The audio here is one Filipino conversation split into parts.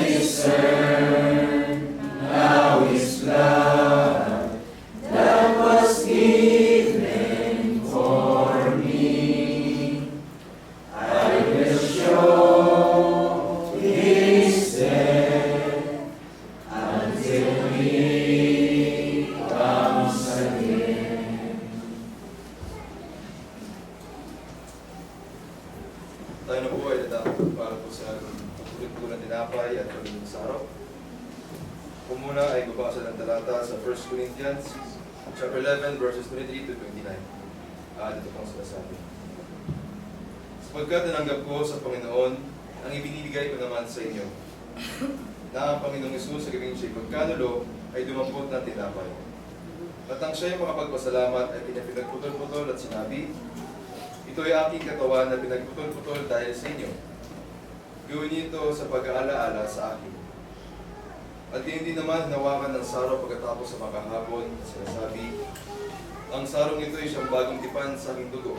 discern now His blood that was given for me. I will show His death until He comes again. Tayo na po ay natapos para po sa pagkukulang tinapay at pagiging sarap. Kung muna ay babasa ng talata sa 1 Corinthians chapter 11 verses 23 to 29. Dito pong sinasabi. Sapagkat nananggap ko sa Panginoon ang ibinibigay ko naman sa inyo, na ang Panginoong Hesus sa gabing siya'y pagkanulo ay dumampot ng tinapay. At ang siya'y makapagpasalamat ay pinagputol-putol at sinabi, ito ay aking katawan na pinagputol-putol dahil sa inyo. Gawin niyo ito sa pag-aalaala sa akin. At hindi naman hinawakan ng saro pagkatapos sa makahapon at sinasabi, ang sarong ito ay siyang bagong tipan sa aking dugo.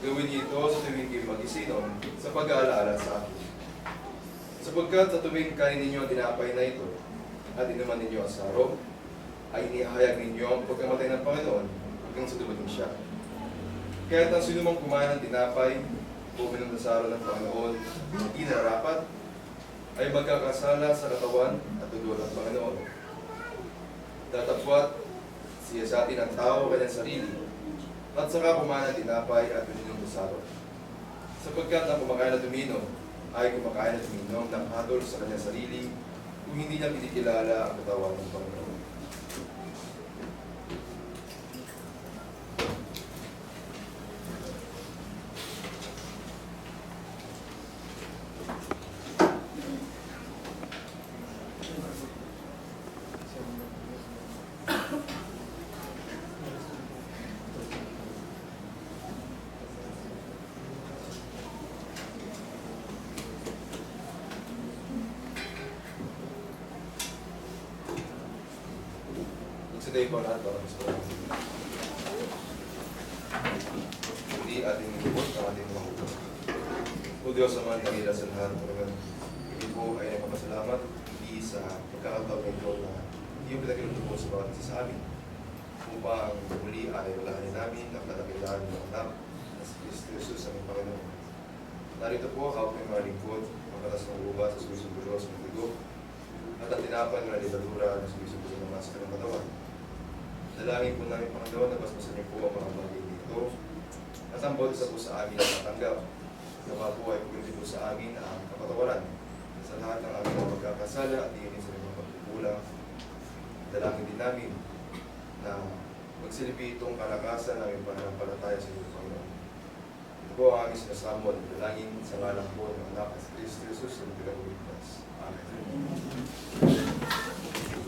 Gawin niyo ito sa tuwing kayo mag-isinom sa pag-aalaala sa akin. Sapagkat sa tuwing kain ninyo ang tinapay na ito at inuman ninyo ang saro, ay inihayag ninyo ang pagkamatay ng Panginoon hanggang sa dumating siya. Kaya ang sinumang kumain ng tinapay o uminom ng saro ng Panginoon hindi nararapat, ay magkakasala sa katawan at dugo ng Panginoon. Tatapwat siya sa atin ang tao kanyang sarili, at saka kumain ng tinapay at uminom ng saro. Sapagkat ang kumakain at uminom ay kumakain at uminom ng hatol sa kanyang sarili kung hindi niya kinikilala ang katawan ng Panginoon. Today po lahat para gusto natin. Hindi ating lubot ang ating mga hugot. O Diyos naman, nagila sa lahat. Hindi po ay nagpapasalamat hindi sa pagkakataon ng Diyos na hindi yung pinagkilutubo sa bawat isa sa amin. Upang muli ay walahanin namin ang katakilaan ng anak na si Kristo Jesus ang Panginoon. Narito po, hawak ng mga lingkod, makatas ng uba sa sumisuburo sa mga dugo, at ang tinapan ng libadura na sumisuburo ng masa ng katawan. Dalangin po namin, Panginoon, na basbasan niyo po ang mga bagay dito at ang bawat isa po sa amin na matanggap. Nawa po ay pagkakit po sa amin ang kapatawaran sa lahat ng aming mga pagkakasala at hindi sa mga pagkukulang. Dalangin din namin na magsilbi itong kalakasan ng aming pananampalataya sa iyo, Panginoon. Ito po ang aming sinasamo at dalangin sa ngalan po ng anak at Kristo Jesus na pinagligtas. Amen.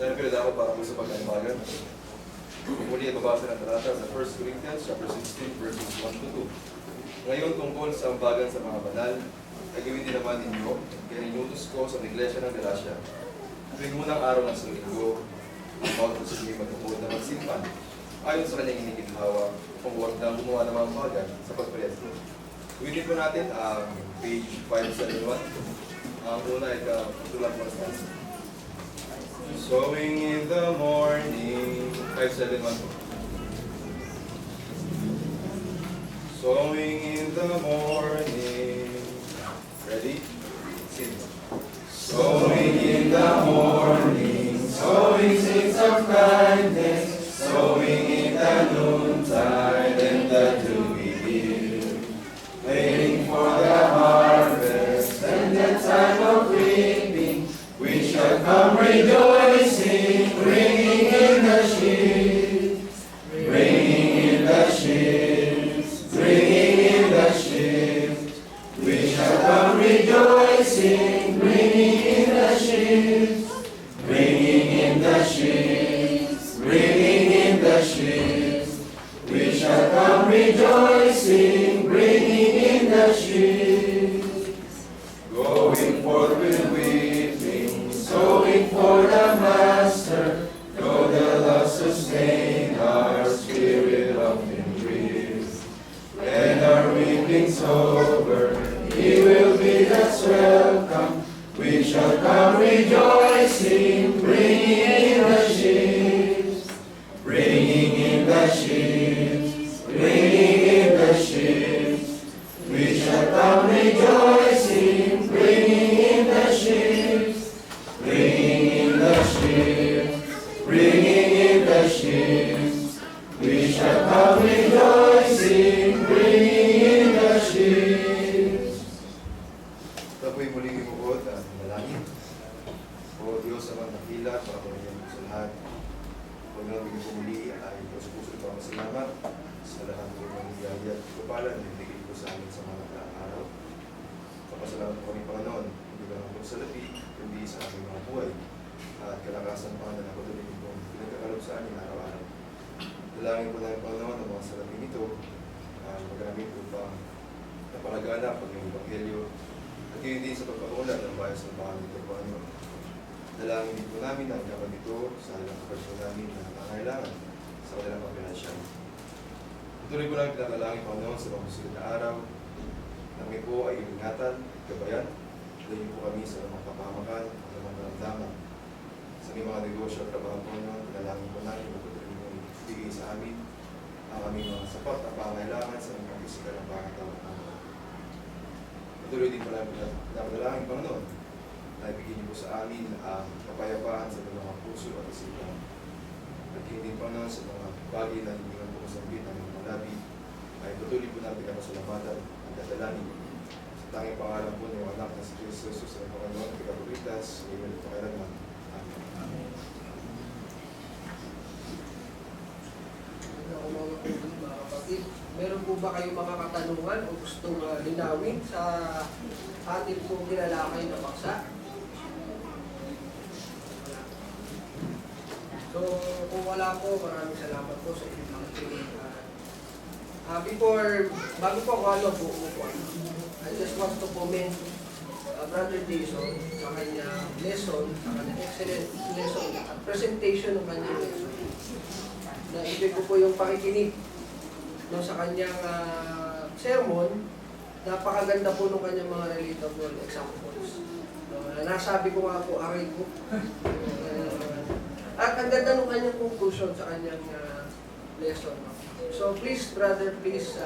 Dahil pinadako para po sa pag-alimagan. Muli ay babasa ng talata sa 1 Corinthians chapter 16 verses 1 to 2. Ngayon tungkol sa ambagan sa mga banal, ay gawin din naman ninyo, kaya inutos ko sa iglesia ng Galacia. Tuwing unang araw ng Linggo, ang bawat sa inyo magtutuod na magsimpan, ayon sa kanyang iniginhawa, kung huwag na gumawa ng mga ambagan sa pagpresto. Gawin po natin ang page 571. Ang una ay katulad ng stance. Sowing in the morning, 571. Sowing in the morning. Ready? Sing. Sowing in the morning, sowing seeds of kindness, sowing in the noontide and the dewy dew, waiting for the harvest and the time of reaping, we shall come rejoicing, ringing in the sheaves, ringing in the sheaves, ringing in the sheaves. We shall come rejoicing, ringing in the sheaves, ringing in the sheaves, ringing in the sheaves. We shall come rejoicing, ringing in the sheaves. Going forth with weeping, sowing for the Master, though the love sustain our spirit often grieves. When our weeping's over, He will bid us welcome. We shall shall come rejoicing, bringing in the sheaves, bringing in the sheaves, bringing in the sheaves. We shall come rejoicing, bringing in the sheaves, bringing in the sheaves, bringing in the sheaves. We shall come rejoicing, bringing in the sheaves. Ito po'y muling imugot at manalangin. O Diyos, Amang dakila, para po niyo sa lahat. Panginoon, bigyan po muli ay puso-puso po ang salamat sa lahat po ng biyaya at kapalan na ibigay po sa amin sa mga nakaraang araw. Kapasalamat po kami, Panginoon, hindi lang po sa labi, kundi sa aming mga buhay. At kalakasan pa na napatuloy po pinagkakalog sa amin araw-araw. Dalangin po namin, Panginoon, ang mga salapin ito. Magkanamin po pa napalaganap ang iyong Ebanghelyo. At yun din sa pagpapaunlad ng bayas ng pangalan nito, Panginoon. Dalangin din po namin ang kapag ito sa ilang kapatid po namin na nangangailangan sa kanilang pagpinansya. Tuloy po namin pinakalangin, Panginoon, sa mga susunod na araw. Namin po ay ingatan, gabayan. Dahil po kami sa mga kapamakan, sa mga karamdaman. Sa aming mga negosyo at trabaho, Panginoon, pinalangin po namin na patuloy mo ibigay sa amin ang aming mga sapat na pangailangan sa aming pagkisikal ng pangatawang Panginoon. Patuloy din po namin pinalangin, Panginoon, na ibigay niyo po sa amin ang kapayapaan sa mga puso at isipan. At hindi pa na sa mga bagay na hindi nga po kasambit ng mga labi, ay patuloy po natin ang masalamatan at dadalangin. Sa tanging pangalan po ng anak na si Jesus na Panginoon at Ikabulitas, ngayon at pakailangan. Amen. Mga kapatid, meron po ba kayong mga katanungan o gustong linawin sa ating pong kinalakay na paksa? So, kung wala po, maraming salamat po sa inyong mga kinig. Bago po ako I just want to comment Brother Jason sa kanyang lesson, sa kanyang excellent lesson at presentation ng kanyang lesson. Naibig ko po yung pakikinig no, sa kanyang sermon. Napakaganda po ng kanyang mga relatable examples. Nasabi ko nga po, aray ko. At ang ganda ng kanyang conclusion sa kanyang lesson. So please, brother, please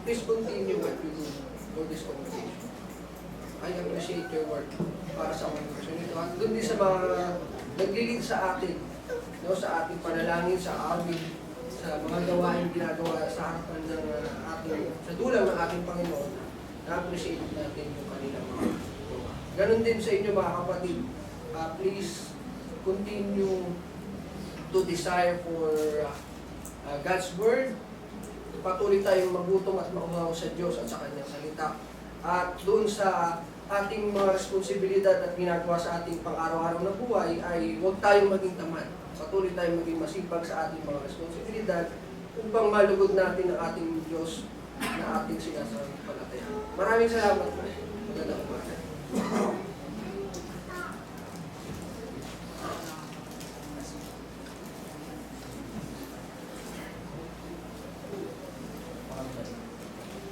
continue what you do for this congregation. I appreciate your work para sa congregation ito. At doon din sa mga naglilid sa atin, no, sa ating panalangin, sa amin, sa mga gawain ginagawa sa harapan ng sa dulang ng ating Panginoon, na-appreciate natin yung kanilang mga gawa. Ganon din sa inyo mga kapatid, please continue to desire for God's Word. Patuloy tayong magutom at mauhaw sa Diyos at sa Kanyang salita. At doon sa ating mga responsibilidad at ginagawa sa ating pang-araw-araw na buhay ay huwag tayong maging tamad. Patuloy tayong maging masipag sa ating mga responsibilidad upang malugod natin ang ating Diyos na ating sinasampalataya. Maraming salamat po. Magandang umaga.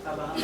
Tama ang